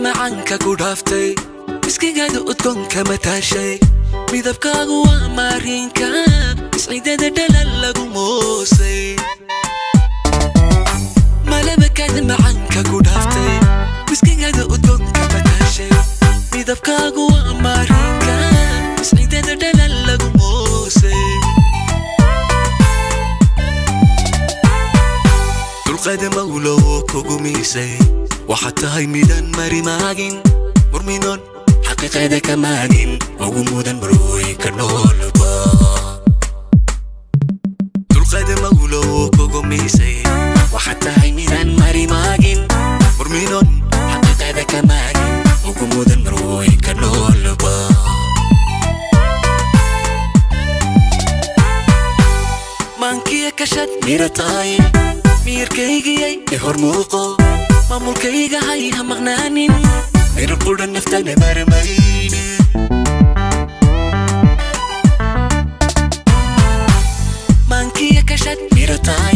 macanka ku dhaaftay iskigaada udgoonka mataashay midabkaagu waa maarinka isciidada dhalal lagu moosay malabakaada macanka ku dhaaftay iskigaada udgoonka mataashay midabkaagu waa maarinka isciidada dhalal lagu moosay dulqaada mawlow kugu miisay وحتى هاي ميدان ماري ماجين مرمينون حقيقة ده كماجين وجمودن بروي كنولبا تلقى مولو كوجوميسي وحتى هاي ميدان ماري ماجين مرمينون حقيقة ده كماجين وجمودن بروي كنولبا مانكي كشت ميرتاي مير كيجي يهرموقو maamulkayga hayha maqnaanin aynu qudhan naftana marmayne maankiya kashad miratay